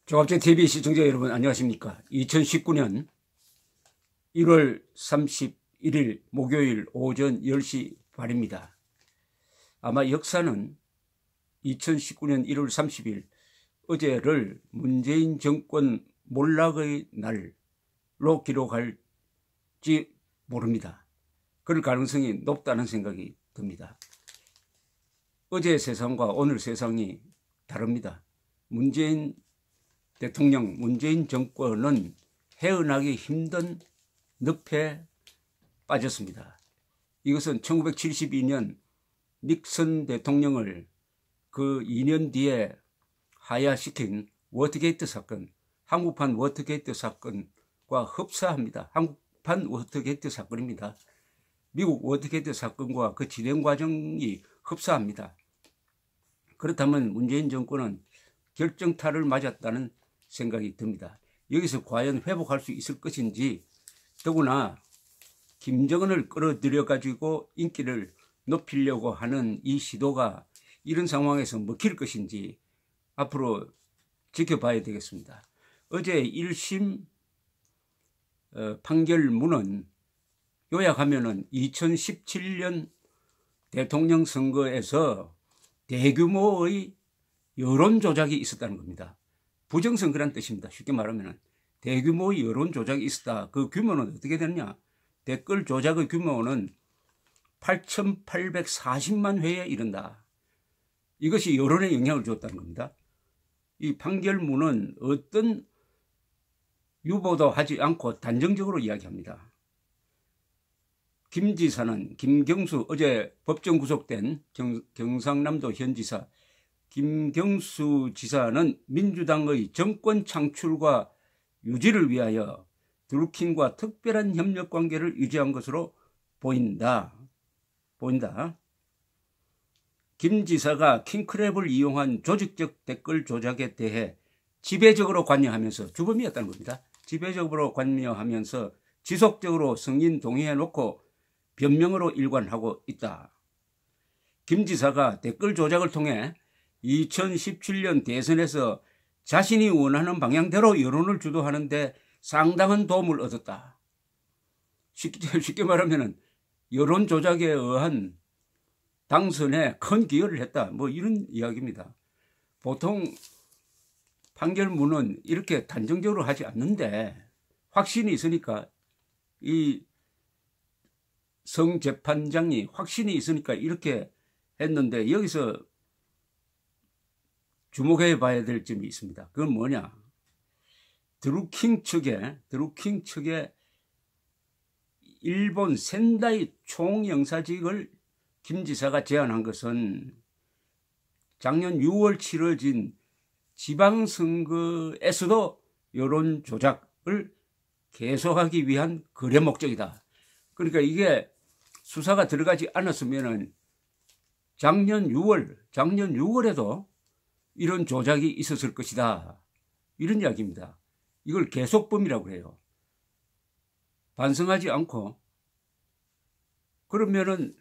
종합제TV 시청자 여러분 안녕하십니까. 2019년 1월 31일 목요일 오전 10시 반입니다. 아마 역사는 2019년 1월 30일 어제를 문재인 정권 몰락의 날로 기록할지 모릅니다. 그럴 가능성이 높다는 생각이 듭니다. 어제의 세상과 오늘 세상이 다릅니다. 문재인 대통령, 문재인 정권은 헤어나기 힘든 늪에 빠졌습니다. 이것은 1972년 닉슨 대통령을 그 2년 뒤에 하야시킨 워터게이트 사건, 한국판 워터게이트 사건과 흡사합니다. 한국판 워터게이트 사건입니다. 미국 워터게이트 사건과 그 진행 과정이 흡사합니다. 그렇다면 문재인 정권은 결정타를 맞았다는 생각이 듭니다. 여기서 과연 회복할 수 있을 것인지, 더구나 김정은을 끌어들여 가지고 인기를 높이려고 하는 이 시도가 이런 상황에서 먹힐 것인지 앞으로 지켜봐야 되겠습니다. 어제 1심 판결문은 요약하면은 2017년 대통령 선거에서 대규모의 여론 조작이 있었다는 겁니다. 부정선거란 뜻입니다. 쉽게 말하면 대규모의 여론 조작이 있었다. 그 규모는 어떻게 되느냐? 댓글 조작의 규모는 8,840만 회에 이른다. 이것이 여론에 영향을 주었다는 겁니다. 이 판결문은 어떤 유보도 하지 않고 단정적으로 이야기합니다. 김 지사는 김경수, 어제 법정 구속된 경상남도 현 지사 김경수 지사는 민주당의 정권 창출과 유지를 위하여 드루킹과 특별한 협력 관계를 유지한 것으로 보인다. 김 지사가 킹크랩을 이용한 조직적 댓글 조작에 대해 지배적으로 관여하면서 주범이었다는 겁니다. 지배적으로 관여하면서 지속적으로 승인 동의해놓고 변명으로 일관하고 있다. 김 지사가 댓글 조작을 통해 2017년 대선에서 자신이 원하는 방향대로 여론을 주도하는 데 상당한 도움을 얻었다. 쉽게 말하면 여론 조작에 의한 당선에 큰 기여를 했다. 뭐 이런 이야기입니다. 보통 판결문은 이렇게 단정적으로 하지 않는데 확신이 있으니까, 이 성재판장이 확신이 있으니까 이렇게 했는데, 여기서 주목해 봐야 될 점이 있습니다. 그건 뭐냐? 드루킹 측에 일본 센다이 총영사직을 김 지사가 제안한 것은 작년 6월 치러진 지방선거에서도 여론 조작을 계속하기 위한 거래 목적이다. 그러니까 이게 수사가 들어가지 않았으면은 작년 6월에도 이런 조작이 있었을 것이다. 이런 이야기입니다. 이걸 계속범이라고 해요. 반성하지 않고. 그러면은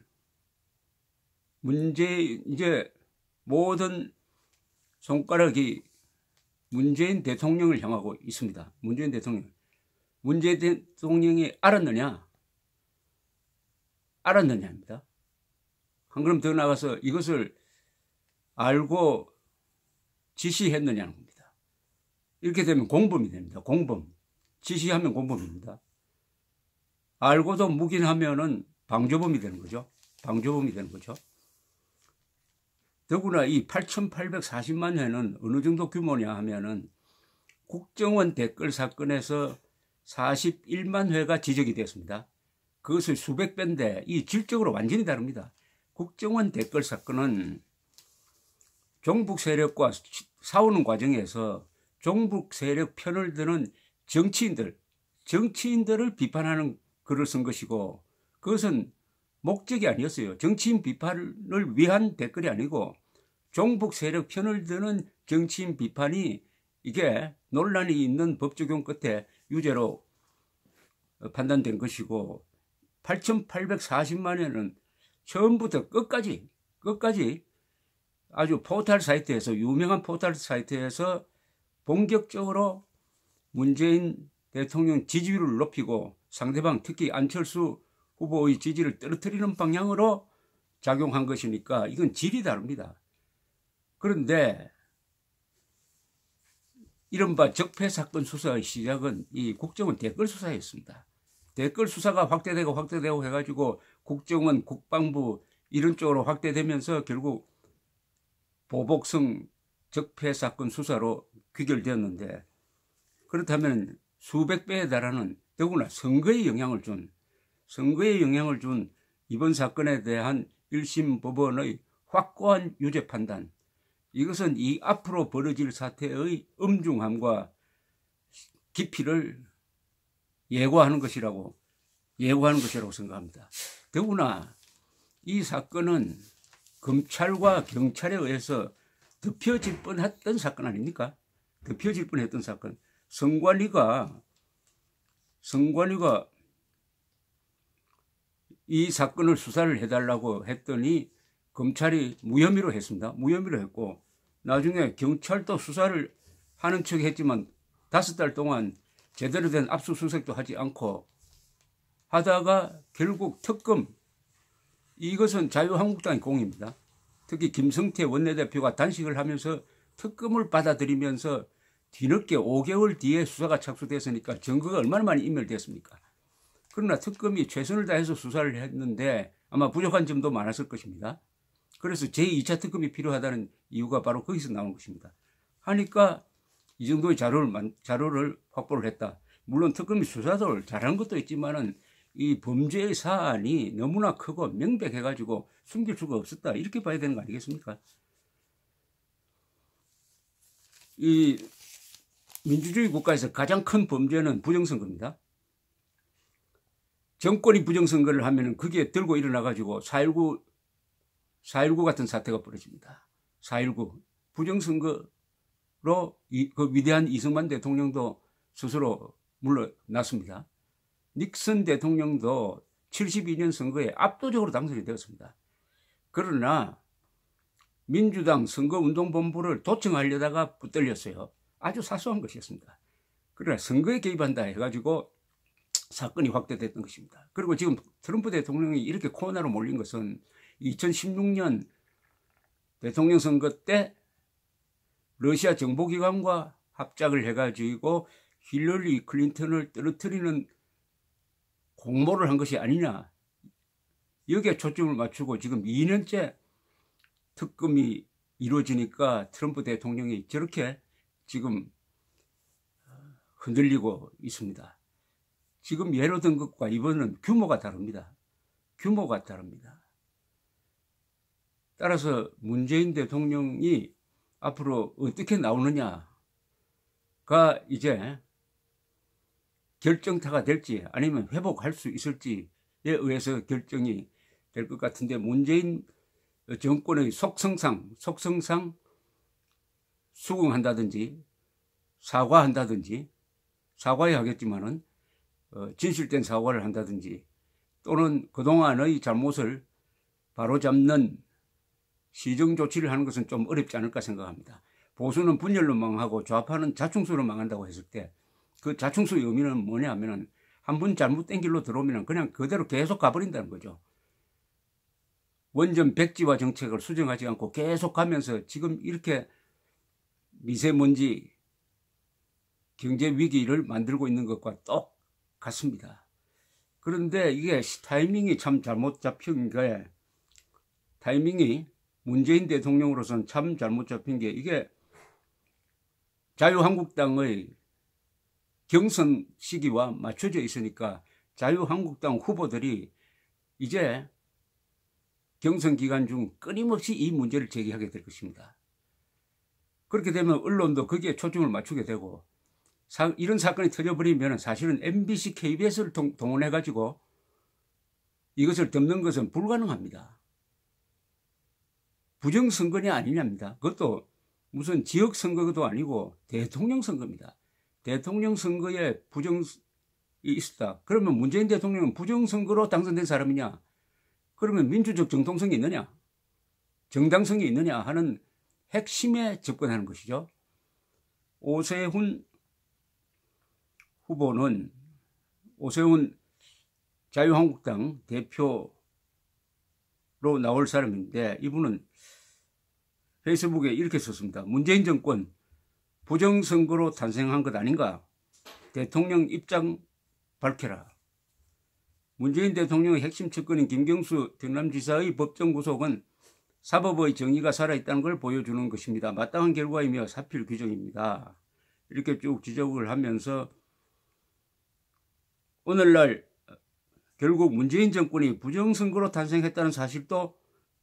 이제 모든 손가락이 문재인 대통령을 향하고 있습니다. 문재인 대통령이 알았느냐입니다. 한 걸음 더 나가서 이것을 알고 지시했느냐는 겁니다. 이렇게 되면 공범이 됩니다. 공범. 지시하면 공범입니다. 알고도 묵인하면은 방조범이 되는 거죠. 더구나 이 8,840만 회는 어느 정도 규모냐 하면은 국정원 댓글 사건에서 41만 회가 지적이 되었습니다. 그것을 수백 배인데 이 질적으로 완전히 다릅니다. 국정원 댓글 사건은 종북 세력과 싸우는 과정에서 종북 세력 편을 드는 정치인들을 비판하는 글을 쓴 것이고, 그것은 목적이 아니었어요. 정치인 비판을 위한 댓글이 아니고 종북 세력 편을 드는 정치인 비판이, 이게 논란이 있는 법 적용 끝에 유죄로 판단된 것이고, 8,840만 회는 처음부터 끝까지 아주 포털 사이트에서, 유명한 포털 사이트에서 본격적으로 문재인 대통령 지지율을 높이고 상대방 특히 안철수 후보의 지지를 떨어뜨리는 방향으로 작용한 것이니까 이건 질이 다릅니다. 그런데 이른바 적폐 사건 수사의 시작은 이 국정원 댓글 수사였습니다. 댓글 수사가 확대되고 해가지고 국정원, 국방부 이런 쪽으로 확대되면서 결국 보복성 적폐 사건 수사로 귀결되었는데, 그렇다면 수백 배에 달하는, 더구나 선거에 영향을 준 이번 사건에 대한 1심 법원의 확고한 유죄 판단, 이것은 이 앞으로 벌어질 사태의 엄중함과 깊이를 예고하는 것이라고 생각합니다. 더구나 이 사건은 검찰과 경찰에 의해서 덮여질 뻔했던 사건 아닙니까? 덮여질 뻔했던 사건. 선관위가 이 사건을 수사를 해달라고 했더니 검찰이 무혐의로 했습니다. 무혐의로 했고, 나중에 경찰도 수사를 하는 척 했지만 5달 동안 제대로 된 압수수색도 하지 않고 하다가 결국 특검, 이것은 자유한국당의 공입니다. 특히 김성태 원내대표가 단식을 하면서 특검을 받아들이면서 뒤늦게 5개월 뒤에 수사가 착수됐으니까 증거가 얼마나 많이 인멸됐습니까? 그러나 특검이 최선을 다해서 수사를 했는데 아마 부족한 점도 많았을 것입니다. 그래서 제2차 특검이 필요하다는 이유가 바로 거기서 나온 것입니다. 하니까 이 정도의 자료를 확보를 했다. 물론 특검이 수사를 잘하는 것도 있지만은 이 범죄의 사안이 너무나 크고 명백해가지고 숨길 수가 없었다. 이렇게 봐야 되는 거 아니겠습니까? 이 민주주의 국가에서 가장 큰 범죄는 부정선거입니다. 정권이 부정선거를 하면은 그게 들고 일어나가지고 4.19 같은 사태가 벌어집니다. 4.19 부정선거로 그 위대한 이승만 대통령도 스스로 물러났습니다. 닉슨 대통령도 72년 선거에 압도적으로 당선이 되었습니다. 그러나 민주당 선거운동본부를 도청하려다가 붙들렸어요. 아주 사소한 것이었습니다. 그러나 선거에 개입한다 해가지고 사건이 확대됐던 것입니다. 그리고 지금 트럼프 대통령이 이렇게 코너로 몰린 것은 2016년 대통령 선거 때 러시아 정보기관과 합작을 해가지고 힐러리 클린턴을 떨어뜨리는 공모를 한 것이 아니냐. 여기에 초점을 맞추고 지금 2년째 특검이 이루어지니까 트럼프 대통령이 저렇게 지금 흔들리고 있습니다. 지금 예로 든 것과 이번은 규모가 다릅니다. 규모가 다릅니다. 따라서 문재인 대통령이 앞으로 어떻게 나오느냐가 이제 결정타가 될지 아니면 회복할 수 있을지에 의해서 결정이 될 것 같은데, 문재인 정권의 속성상 수긍한다든지 사과한다든지, 사과해야 하겠지만은 진실된 사과를 한다든지 또는 그동안의 잘못을 바로잡는 시정 조치를 하는 것은 좀 어렵지 않을까 생각합니다. 보수는 분열로 망하고 좌파는 자충수로 망한다고 했을 때 그 자충수의 의미는 뭐냐 하면은 한 번 잘못된 길로 들어오면 그냥 그대로 계속 가버린다는 거죠. 원전 백지화 정책을 수정하지 않고 계속 가면서 지금 이렇게 미세먼지 경제 위기를 만들고 있는 것과 똑같습니다. 그런데 이게 타이밍이 참 잘못 잡힌 게, 타이밍이 문재인 대통령으로서는 참 잘못 잡힌 게, 이게 자유한국당의 경선 시기와 맞춰져 있으니까 자유한국당 후보들이 이제 경선 기간 중 끊임없이 이 문제를 제기하게 될 것입니다. 그렇게 되면 언론도 거기에 초점을 맞추게 되고, 이런 사건이 터져버리면 사실은 MBC, KBS를 동원해가지고 이것을 덮는 것은 불가능합니다. 부정선거냐 아니냐입니다. 그것도 무슨 지역선거도 아니고 대통령 선거입니다. 대통령 선거에 부정이 있었다. 그러면 문재인 대통령은 부정선거로 당선된 사람이냐? 그러면 민주적 정통성이 있느냐? 정당성이 있느냐 하는 핵심에 접근하는 것이죠. 오세훈 후보는 오세훈 자유한국당 대표로 나올 사람인데 이분은 페이스북에 이렇게 썼습니다. 문재인 정권 부정선거로 탄생한 것 아닌가? 대통령 입장 밝혀라. 문재인 대통령의 핵심 측근인 김경수 경남지사의 법정 구속은 사법의 정의가 살아있다는 걸 보여주는 것입니다. 마땅한 결과이며 사필 규정입니다. 이렇게 쭉 지적을 하면서 오늘날 결국 문재인 정권이 부정선거로 탄생했다는 사실도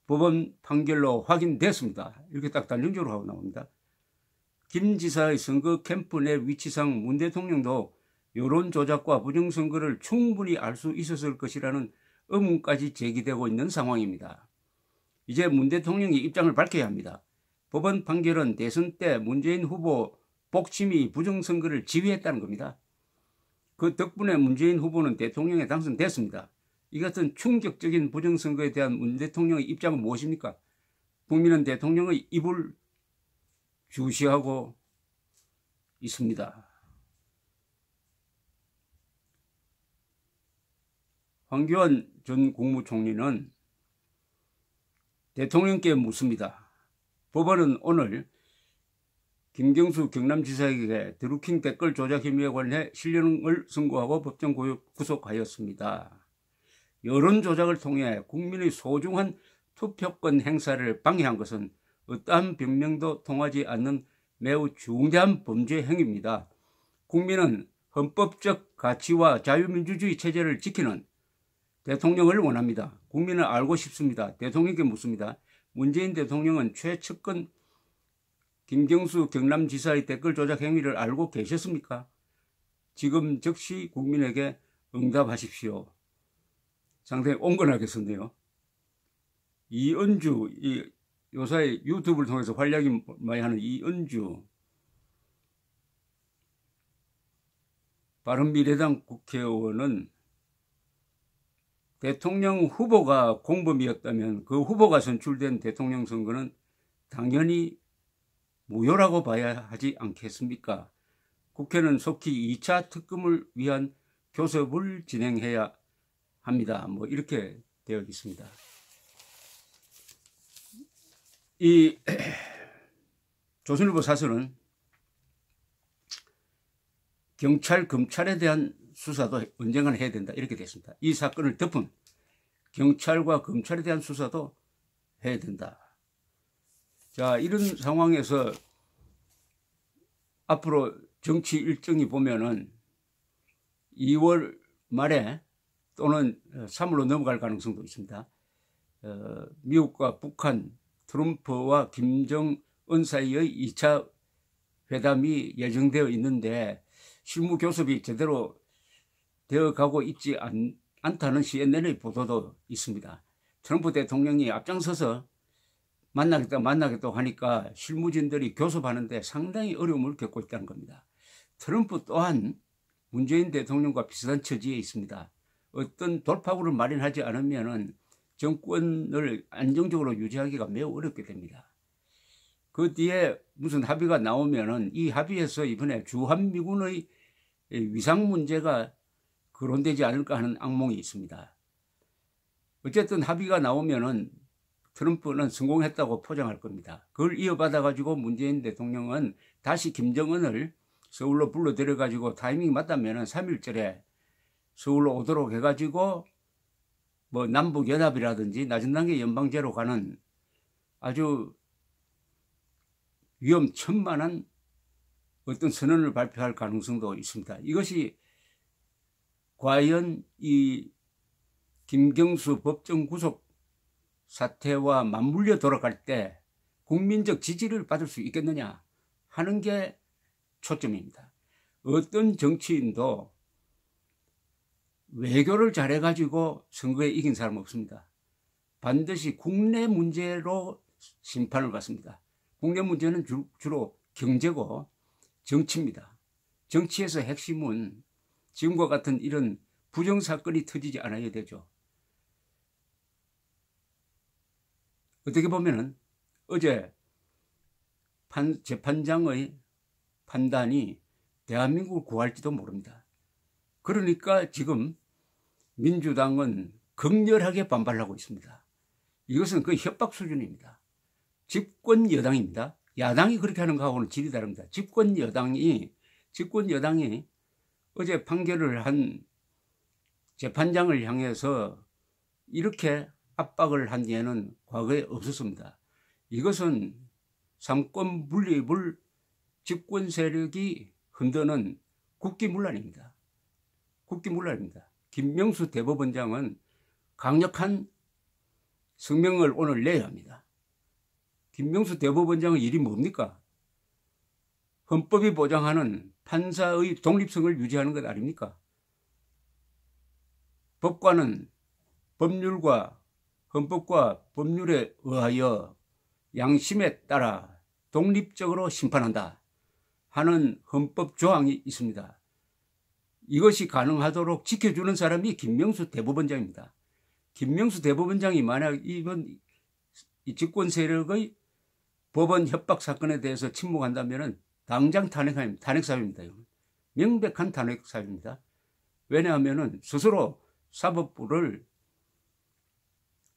법원 판결로 확인됐습니다. 이렇게 딱 단정적으로 하고 나옵니다. 김 지사의 선거 캠프 내 위치상 문 대통령도 여론 조작과 부정선거를 충분히 알 수 있었을 것이라는 의문까지 제기되고 있는 상황입니다. 이제 문 대통령이 입장을 밝혀야 합니다. 법원 판결은 대선 때 문재인 후보 복심이 부정선거를 지휘했다는 겁니다. 그 덕분에 문재인 후보는 대통령에 당선됐습니다. 이 같은 충격적인 부정선거에 대한 문 대통령의 입장은 무엇입니까? 국민은 대통령의 입을 주시하고 있습니다. 황교안 전 국무총리는 대통령께 묻습니다. 법원은 오늘 김경수 경남지사에게 드루킹 댓글 조작 혐의에 관해 실형을 선고하고 법정 구속하였습니다. 여론 조작을 통해 국민의 소중한 투표권 행사를 방해한 것은 어떠한 변명도 통하지 않는 매우 중대한 범죄 행위입니다. 국민은 헌법적 가치와 자유민주주의 체제를 지키는 대통령을 원합니다. 국민은 알고 싶습니다. 대통령께 묻습니다. 문재인 대통령은 최측근 김경수 경남지사의 댓글 조작 행위를 알고 계셨습니까? 지금 즉시 국민에게 응답하십시오. 상당히 온건하게 썼네요. 이은주, 요사이 유튜브를 통해서 활약이 많이 하는 이은주 바른미래당 국회의원은 대통령 후보가 공범이었다면 그 후보가 선출된 대통령 선거는 당연히 무효라고 봐야 하지 않겠습니까? 국회는 속히 2차 특검을 위한 교섭을 진행해야 합니다. 뭐 이렇게 되어 있습니다. 이 조선일보 사설은 경찰, 검찰에 대한 수사도 언젠가는 해야 된다 이렇게 됐습니다. 이 사건을 덮은 경찰과 검찰에 대한 수사도 해야 된다. 자, 이런 상황에서 앞으로 정치 일정이 보면은 2월 말에 또는 3월로 넘어갈 가능성도 있습니다. 미국과 북한, 트럼프와 김정은 사이의 2차 회담이 예정되어 있는데 실무 교섭이 제대로 되어가고 있지 않다는 CNN의 보도도 있습니다. 트럼프 대통령이 앞장서서 만나겠다고 하니까 실무진들이 교섭하는데 상당히 어려움을 겪고 있다는 겁니다. 트럼프 또한 문재인 대통령과 비슷한 처지에 있습니다. 어떤 돌파구를 마련하지 않으면 정권을 안정적으로 유지하기가 매우 어렵게 됩니다. 그 뒤에 무슨 합의가 나오면은 이 합의에서 이번에 주한미군의 위상 문제가 거론되지 않을까 하는 악몽이 있습니다. 어쨌든 합의가 나오면은 트럼프는 성공했다고 포장할 겁니다. 그걸 이어받아 가지고 문재인 대통령은 다시 김정은을 서울로 불러 들여 가지고 타이밍이 맞다면은 3.1절에 서울로 오도록 해가지고 뭐 남북연합이라든지 낮은 단계 연방제로 가는 아주 위험천만한 어떤 선언을 발표할 가능성도 있습니다. 이것이 과연 이 김경수 법정 구속 사태와 맞물려 돌아갈 때 국민적 지지를 받을 수 있겠느냐 하는 게 초점입니다. 어떤 정치인도 외교를 잘해가지고 선거에 이긴 사람 없습니다. 반드시 국내 문제로 심판을 받습니다. 국내 문제는 주로 경제고 정치입니다. 정치에서 핵심은 지금과 같은 이런 부정사건이 터지지 않아야 되죠. 어떻게 보면은 어제 재판장의 판단이 대한민국을 구할지도 모릅니다. 그러니까 지금 민주당은 극렬하게 반발하고 있습니다. 이것은 거의 협박 수준입니다. 집권 여당입니다. 야당이 그렇게 하는 거하고는 질이 다릅니다. 집권 여당이 어제 판결을 한 재판장을 향해서 이렇게 압박을 한 예는 과거에 없었습니다. 이것은 삼권 분립을 집권 세력이 흔드는 국기문란입니다. 국기문란입니다. 김명수 대법원장은 강력한 성명을 오늘 내야 합니다. 김명수 대법원장의 일이 뭡니까? 헌법이 보장하는 판사의 독립성을 유지하는 것 아닙니까? 법률과 헌법과 법률에 의하여 양심에 따라 독립적으로 심판한다 하는 헌법 조항이 있습니다. 이것이 가능하도록 지켜주는 사람이 김명수 대법원장입니다. 김명수 대법원장이 만약 이번 집권 세력의 법원 협박 사건에 대해서 침묵한다면 당장 탄핵 사유입니다. 명백한 탄핵 사유입니다. 왜냐하면 스스로 사법부를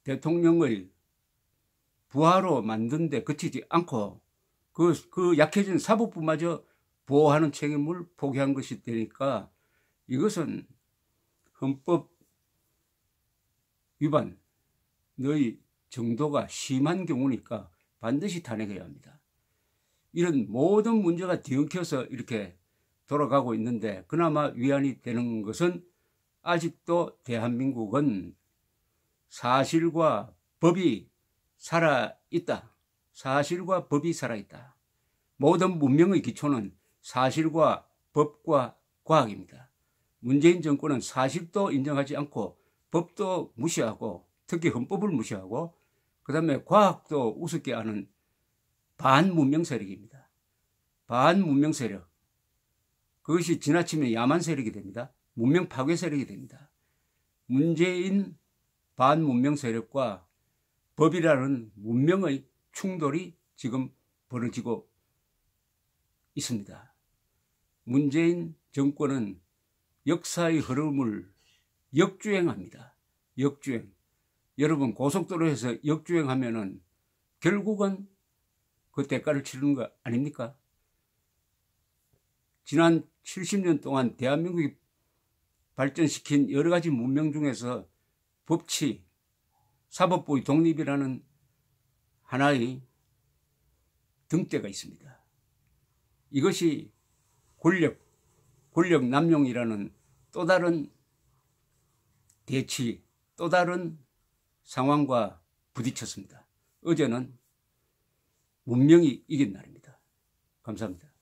대통령의 부하로 만든 데 그치지 않고 그 약해진 사법부마저 보호하는 책임을 포기한 것이 되니까 이것은 헌법 위반의 정도가 심한 경우니까 반드시 탄핵해야 합니다. 이런 모든 문제가 뒤엉켜서 이렇게 돌아가고 있는데 그나마 위안이 되는 것은 아직도 대한민국은 사실과 법이 살아있다. 사실과 법이 살아있다. 모든 문명의 기초는 사실과 법과 과학입니다. 문재인 정권은 사실도 인정하지 않고 법도 무시하고 특히 헌법을 무시하고 그다음에 과학도 우습게 하는 반문명 세력입니다. 반문명 세력. 그것이 지나치면 야만 세력이 됩니다. 문명 파괴 세력이 됩니다. 문재인 반문명 세력과 법이라는 문명의 충돌이 지금 벌어지고 있습니다. 문재인 정권은 역사의 흐름을 역주행합니다. 역주행. 여러분 고속도로에서 역주행하면은 결국은 그 대가를 치르는 거 아닙니까? 지난 70년 동안 대한민국이 발전시킨 여러 가지 문명 중에서 법치, 사법부의 독립이라는 하나의 등대가 있습니다. 이것이 권력 남용이라는 또 다른 대치, 또 다른 상황과 부딪혔습니다. 어제는 문명이 이긴 날입니다. 감사합니다.